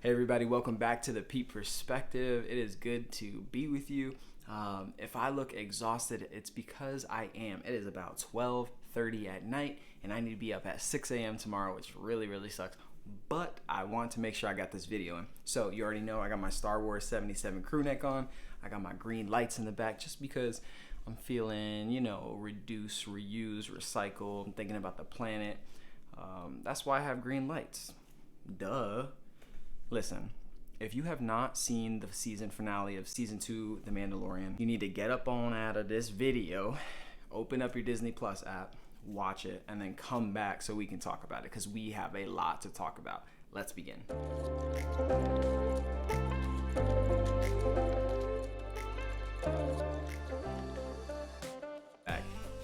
Hey everybody, welcome back to the Peep Perspective. It is good to be with you. If I look exhausted, it's because I am. It is about 12:30 at night and I need to be up at 6 a.m. tomorrow, which really sucks. But I want to make sure I got this video in. So you already know I got my Star Wars 77 crew neck on. I got my green lights in the back just because I'm feeling, reduce, reuse, recycle. I'm thinking about the planet. That's why I have green lights. Duh. Listen, if you have not seen the season finale of season 2, The Mandalorian, you need to get up on out of this video, open up your Disney Plus app, watch it, and then come back so we can talk about it because we have a lot to talk about. Let's begin.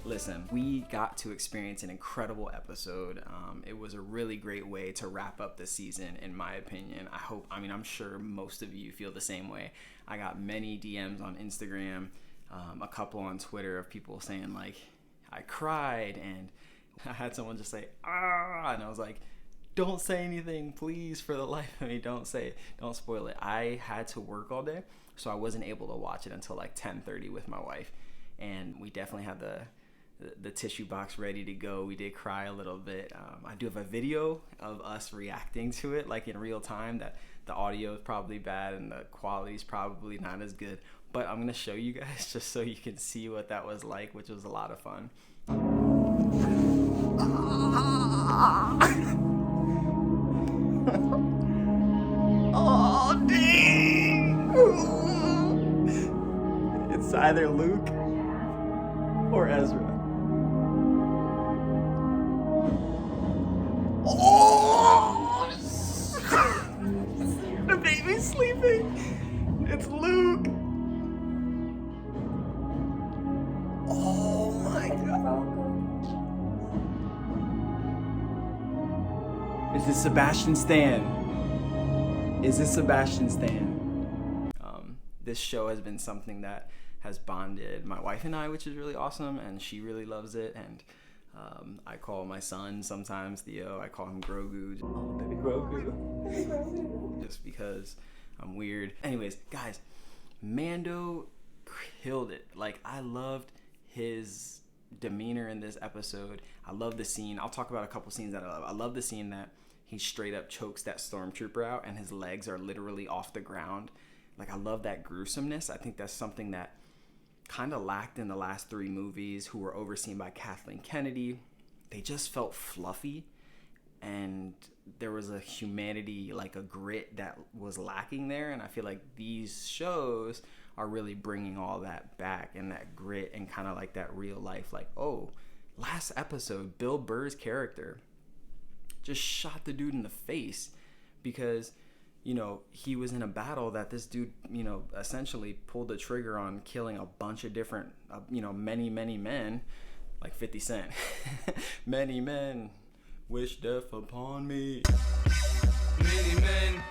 Listen, we got to experience an incredible episode. It was a really great way to wrap up the season, in my opinion. I'm sure most of you feel the same way. I got many DMs on Instagram, a couple on Twitter of people saying like, I cried, and I had someone just say, and I was like, don't say anything, please, for the life of me, don't say it, don't spoil it. I had to work all day, so I wasn't able to watch it until like 10:30 with my wife, and we definitely had the tissue box ready to go. We did cry a little bit. I do have a video of us reacting to it like in real time. That the audio is probably bad and the quality is probably not as good, but I'm gonna show you guys just so you can see what that was like, which was a lot of fun. Oh dang! It's either Luke or Ezra. Oh! The baby's sleeping. It's Luke. Oh my god. Is this Sebastian Stan? This show has been something that has bonded my wife and I, which is really awesome, and she really loves it. And I call my son sometimes Theo. I call him Grogu. Oh, baby Grogu. Just because I'm weird. Anyways, guys, Mando killed it. Like, I loved his demeanor in this episode. I love the scene. I'll talk about a couple scenes that I love. I love the scene that he straight up chokes that stormtrooper out and his legs are literally off the ground. Like, I love that gruesomeness. I think that's something that kind of lacked in the last 3 movies, who were overseen by Kathleen Kennedy. They just felt fluffy, and there was a humanity, like a grit that was lacking there. And I feel like these shows are really bringing all that back, and that grit and kind of like that real life. Like, oh, last episode, Bill Burr's character just shot the dude in the face because he was in a battle that this dude, essentially pulled the trigger on killing a bunch of different, many men, like 50 Cent. Many men wish death upon me. Many men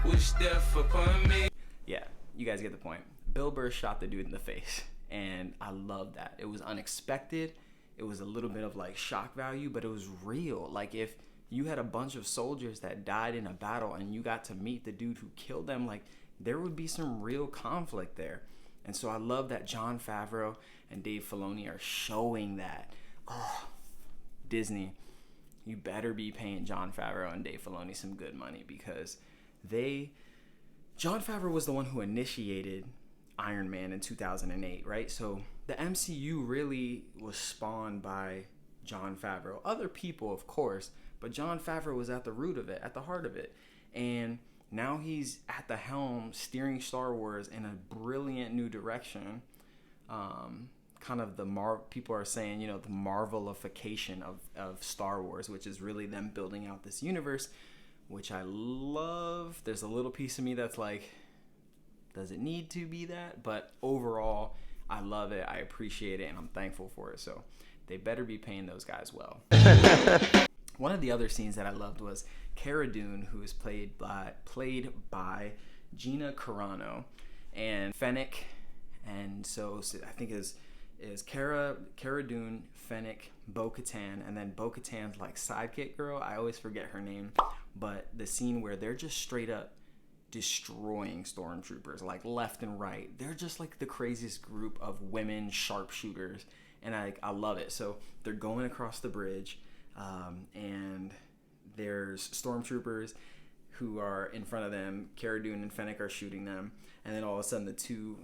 wish death upon me. Yeah, you guys get the point. Bill Burr shot the dude in the face, and I love that. It was unexpected. It was a little bit of like shock value, but it was real. Like, if you had a bunch of soldiers that died in a battle and you got to meet the dude who killed them, like, there would be some real conflict there. And so I love that Jon Favreau and Dave Filoni are showing that. Oh, Disney, you better be paying Jon Favreau and Dave Filoni some good money, because Jon Favreau was the one who initiated Iron Man in 2008, right? So the MCU really was spawned by Jon Favreau. Other people, of course, but Jon Favreau was at the root of it, at the heart of it. And now he's at the helm, steering Star Wars in a brilliant new direction. Kind of people are saying, the Marvelification of Star Wars, which is really them building out this universe, which I love. There's a little piece of me that's like, does it need to be that? But overall, I love it. I appreciate it, and I'm thankful for it. So they better be paying those guys well. One of the other scenes that I loved was Cara Dune, who is played by Gina Carano, and Fennec, and so I think is Cara Dune, Fennec, Bo-Katan, and then Bo-Katan's like sidekick girl. I always forget her name, but the scene where they're just straight up destroying stormtroopers like left and right. They're just like the craziest group of women sharpshooters, and I love it. So they're going across the bridge, and there's stormtroopers who are in front of them. Cara Dune and Fennec are shooting them, and then all of a sudden the two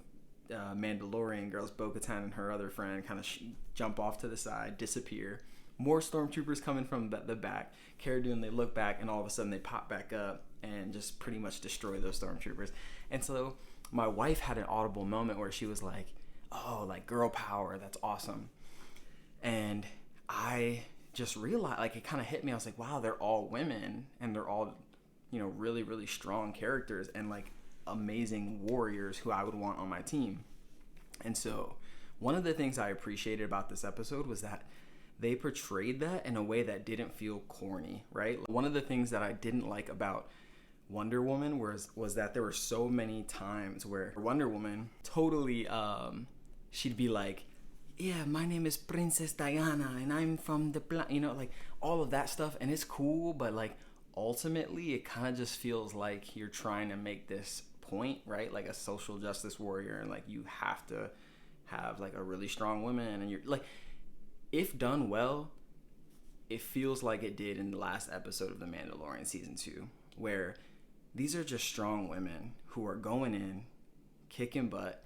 Mandalorian girls, Bo-Katan and her other friend, kind of jump off to the side, disappear. More stormtroopers coming from the back. Cara Dune, they look back, and all of a sudden they pop back up and just pretty much destroy those stormtroopers. And so my wife had an audible moment where she was like, oh, like girl power, that's awesome. And I just realized, like, it kind of hit me. I was like, wow, they're all women, and they're all, you know, really, really strong characters and like amazing warriors who I would want on my team. And so one of the things I appreciated about this episode was that they portrayed that in a way that didn't feel corny, right? One of the things that I didn't like about Wonder Woman was that there were so many times where Wonder Woman totally, she'd be like, yeah, my name is Princess Diana and I'm from the, you know, like all of that stuff. And it's cool, but like ultimately it kind of just feels like you're trying to make this point, right? Like a social justice warrior, and like you have to have like a really strong woman, and you're like, if done well, it feels like it did in the last episode of The Mandalorian season 2, where these are just strong women who are going in, kicking butt,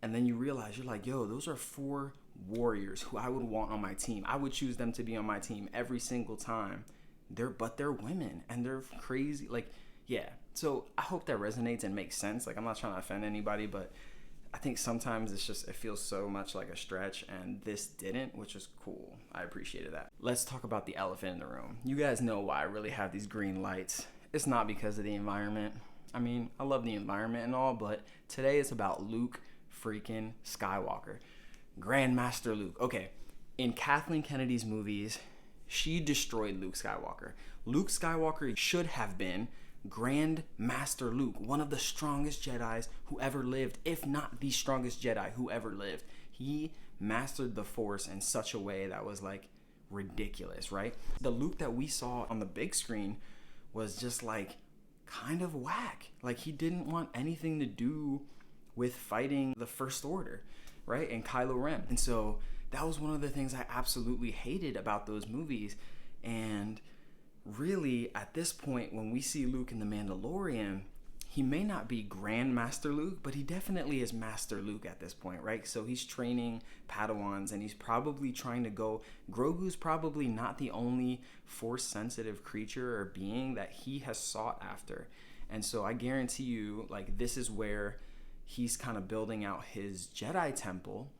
and then you realize, you're like, yo, those are 4 warriors who I would want on my team. I would choose them to be on my team every single time. They're women, and they're crazy. Like, yeah. So I hope that resonates and makes sense. Like, I'm not trying to offend anybody, but I think sometimes it feels so much like a stretch, and this didn't, which is cool. I appreciated that. Let's talk about the elephant in the room. You guys know why I really have these green lights. It's not because of the environment. I mean, I love the environment and all, but today it's about Luke freaking Skywalker. Grandmaster Luke. Okay, in Kathleen Kennedy's movies, she destroyed Luke Skywalker. Luke Skywalker should have been Grand Master Luke, one of the strongest Jedis who ever lived, if not the strongest Jedi who ever lived. He mastered the Force in such a way that was like ridiculous, right? The Luke that we saw on the big screen was just like kind of whack. Like, he didn't want anything to do with fighting the First Order, right? And Kylo Ren. And so that was one of the things I absolutely hated about those movies. And really, at this point, when we see Luke in The Mandalorian, he may not be Grandmaster Luke, but he definitely is Master Luke at this point, right? So he's training Padawans, and he's probably trying to go... Grogu's probably not the only Force-sensitive creature or being that he has sought after. And so I guarantee you, like, this is where he's kind of building out his Jedi temple.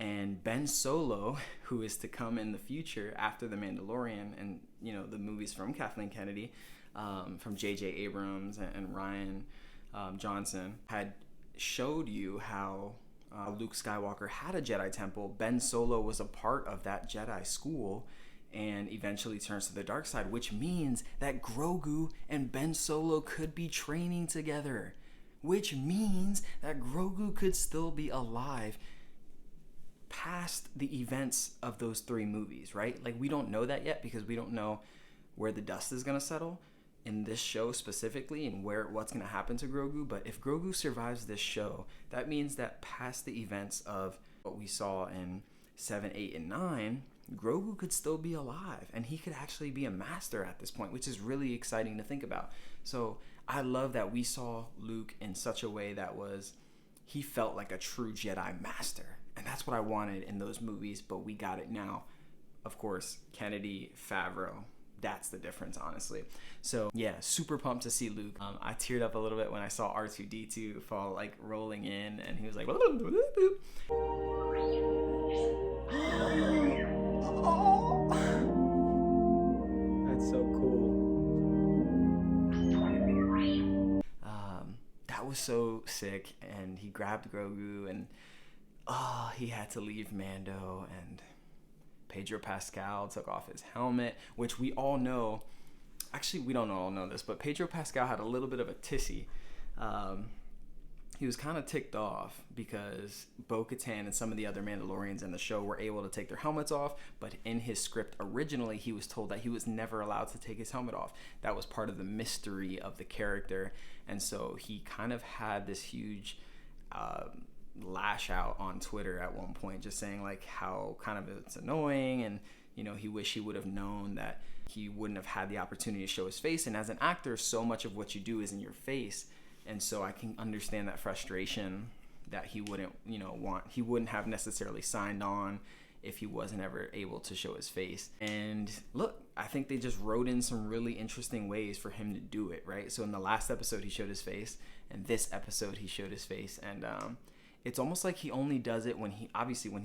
And Ben Solo, who is to come in the future after The Mandalorian and, you know, the movies from Kathleen Kennedy, from J.J. Abrams and Ryan Johnson, had showed you how Luke Skywalker had a Jedi temple. Ben Solo was a part of that Jedi school and eventually turns to the dark side, which means that Grogu and Ben Solo could be training together, which means that Grogu could still be alive past the events of those 3 movies, right? Like, we don't know that yet because we don't know where the dust is going to settle in this show specifically and what's going to happen to Grogu. But if Grogu survives this show, that means that past the events of what we saw in 7, 8, and 9, Grogu could still be alive, and he could actually be a master at this point, which is really exciting to think about. So I love that we saw Luke in such a way that he felt like a true Jedi master. And that's what I wanted in those movies, but we got it now. Of course, Kennedy, Favreau, that's the difference, honestly. So yeah, super pumped to see Luke. I teared up a little bit when I saw R2-D2 fall like rolling in, and he was like, that's so cool. That was so sick, and he grabbed Grogu, and he had to leave Mando, and Pedro Pascal took off his helmet, which we all know. Actually, we don't all know this, but Pedro Pascal had a little bit of a tissy he was kind of ticked off because Bo-Katan and some of the other Mandalorians in the show were able to take their helmets off, but in his script originally he was told that he was never allowed to take his helmet off. That was part of the mystery of the character, and so he kind of had this huge lash out on Twitter at one point, just saying like how kind of it's annoying, and he wished he would have known that he wouldn't have had the opportunity to show his face. And as an actor, so much of what you do is in your face. And so I can understand that frustration that he wouldn't, he wouldn't have necessarily signed on if he wasn't ever able to show his face. And look, I think they just wrote in some really interesting ways for him to do it, right? So in the last episode, he showed his face, and this episode, he showed his face. And it's almost like he only does it when he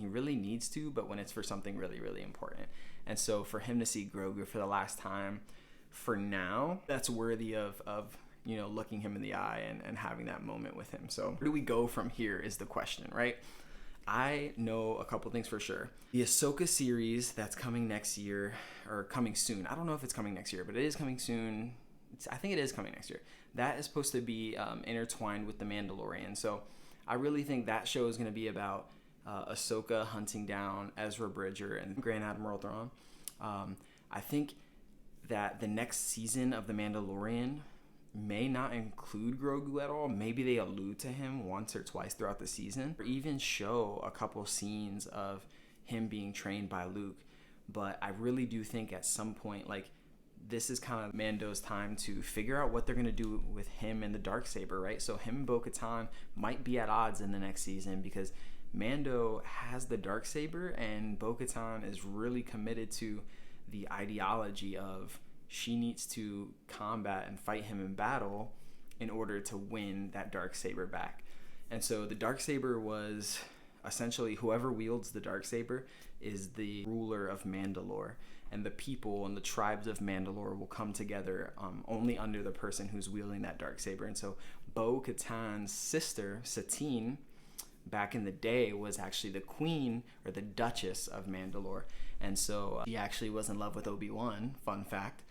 really needs to, but when it's for something really, really important. And so for him to see Grogu for the last time, for now, that's worthy of looking him in the eye and having that moment with him. So where do we go from here is the question, right? I know a couple things for sure. The Ahsoka series that's coming next year, or coming soon. I don't know if it's coming next year, but it is coming soon. I think it is coming next year. That is supposed to be intertwined with The Mandalorian. So I really think that show is going to be about Ahsoka hunting down Ezra Bridger and Grand Admiral Thrawn. I think that the next season of The Mandalorian may not include Grogu at all. Maybe they allude to him once or twice throughout the season, or even show a couple scenes of him being trained by Luke. But I really do think at some point, like, this is kind of Mando's time to figure out what they're going to do with him and the Darksaber, right? So him and Bo-Katan might be at odds in the next season because Mando has the Darksaber and Bo-Katan is really committed to the ideology of she needs to combat and fight him in battle in order to win that Darksaber back. And so the Darksaber was essentially, whoever wields the Darksaber is the ruler of Mandalore, and the people and the tribes of Mandalore will come together only under the person who's wielding that Darksaber. And so Bo-Katan's sister, Satine, back in the day was actually the queen or the duchess of Mandalore. And so she actually was in love with Obi-Wan, fun fact.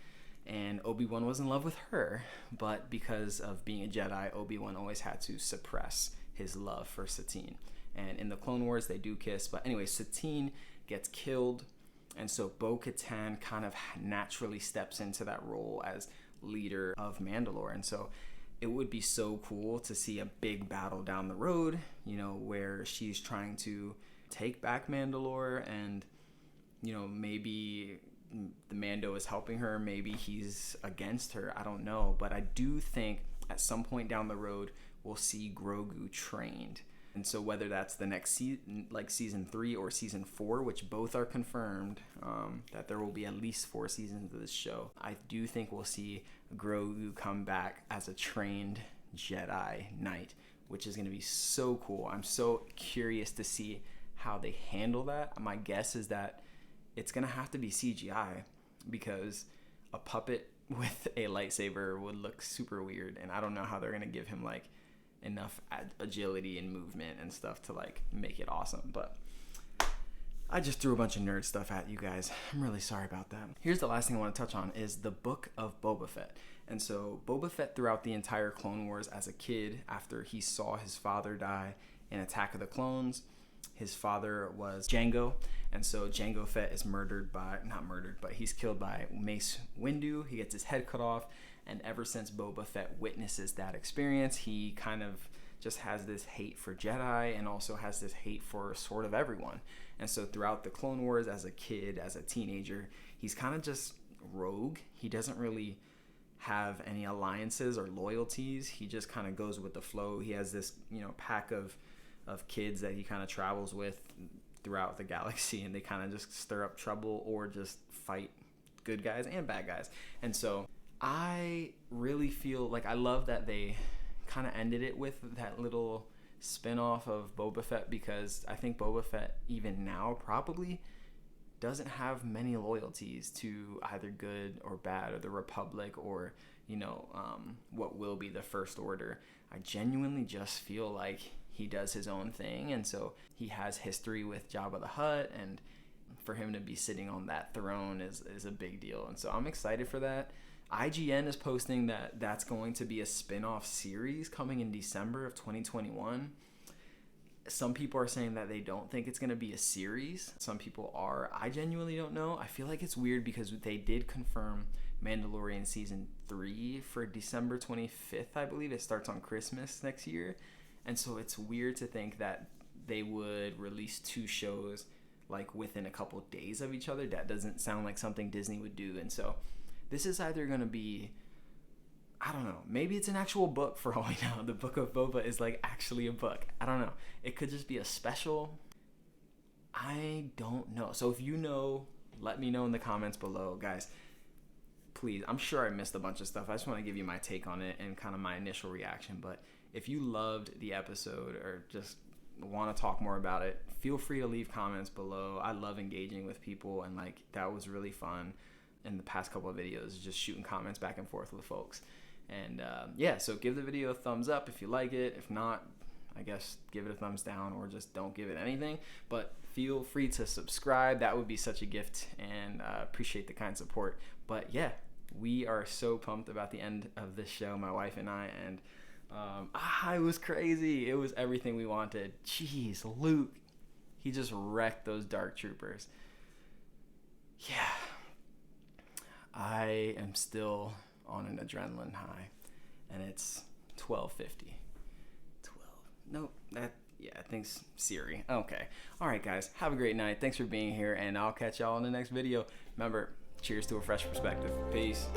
And Obi-Wan was in love with her, but because of being a Jedi, Obi-Wan always had to suppress his love for Satine. And in the Clone Wars, they do kiss. But anyway, Satine gets killed, and so Bo-Katan kind of naturally steps into that role as leader of Mandalore. And so it would be so cool to see a big battle down the road, where she's trying to take back Mandalore, and, maybe the Mando is helping her, maybe he's against her, I don't know. But I do think at some point down the road, we'll see Grogu trained. And so whether that's the next season, like season 3 or season 4, which both are confirmed, that there will be at least 4 seasons of this show, I do think we'll see Grogu come back as a trained Jedi Knight, which is going to be so cool. I'm so curious to see how they handle that. My guess is that it's going to have to be CGI, because a puppet with a lightsaber would look super weird, and I don't know how they're going to give him like enough agility and movement and stuff to like make it awesome. But I just threw a bunch of nerd stuff at you guys. I'm really sorry about that. Here's the last thing I want to touch on is the book of Boba Fett. And so Boba Fett, throughout the entire Clone Wars as a kid, after he saw his father die in Attack of the Clones, his father was Jango, and so Jango Fett is he's killed by Mace Windu. He gets his head cut off. And ever since Boba Fett witnesses that experience, he kind of just has this hate for Jedi, and also has this hate for sort of everyone. And so throughout the Clone Wars, as a kid, as a teenager, he's kind of just rogue. He doesn't really have any alliances or loyalties. He just kind of goes with the flow. He has this, pack of kids that he kind of travels with throughout the galaxy, and they kind of just stir up trouble or just fight good guys and bad guys. And so I really feel like I love that they kind of ended it with that little spin-off of Boba Fett, because I think Boba Fett even now probably doesn't have many loyalties to either good or bad, or the Republic, or what will be the First Order. I genuinely just feel like he does his own thing, and so he has history with Jabba the Hutt, and for him to be sitting on that throne is a big deal. And so I'm excited for that. IGN is posting that that's going to be a spin-off series coming in December of 2021. Some people are saying that they don't think it's going to be a series. Some people are. I genuinely don't know. I feel like it's weird because they did confirm Mandalorian season 3 for December 25th, I believe. It starts on Christmas next year. And so it's weird to think that they would release 2 shows like within a couple days of each other. That doesn't sound like something Disney would do. And so this is either going to be, I don't know, maybe it's an actual book for all we know. The Book of Boba is like actually a book. I don't know. It could just be a special. I don't know. So if you know, let me know in the comments below, guys. Please, I'm sure I missed a bunch of stuff. I just want to give you my take on it and kind of my initial reaction. But if you loved the episode or just want to talk more about it, feel free to leave comments below. I love engaging with people, and like that was really fun in the past couple of videos, just shooting comments back and forth with folks. And yeah, so give the video a thumbs up if you like it. If not, I guess give it a thumbs down, or just don't give it anything. But feel free to subscribe. That would be such a gift, and appreciate the kind support. But yeah, we are so pumped about the end of this show, my wife and I. And it was crazy. It was everything we wanted. Jeez, Luke, he just wrecked those dark troopers. Yeah, I am still on an adrenaline high, and it's 12:50. Nope, I think's Siri. Okay, all right, guys, have a great night. Thanks for being here, and I'll catch y'all in the next video. Remember, cheers to a fresh perspective. Peace.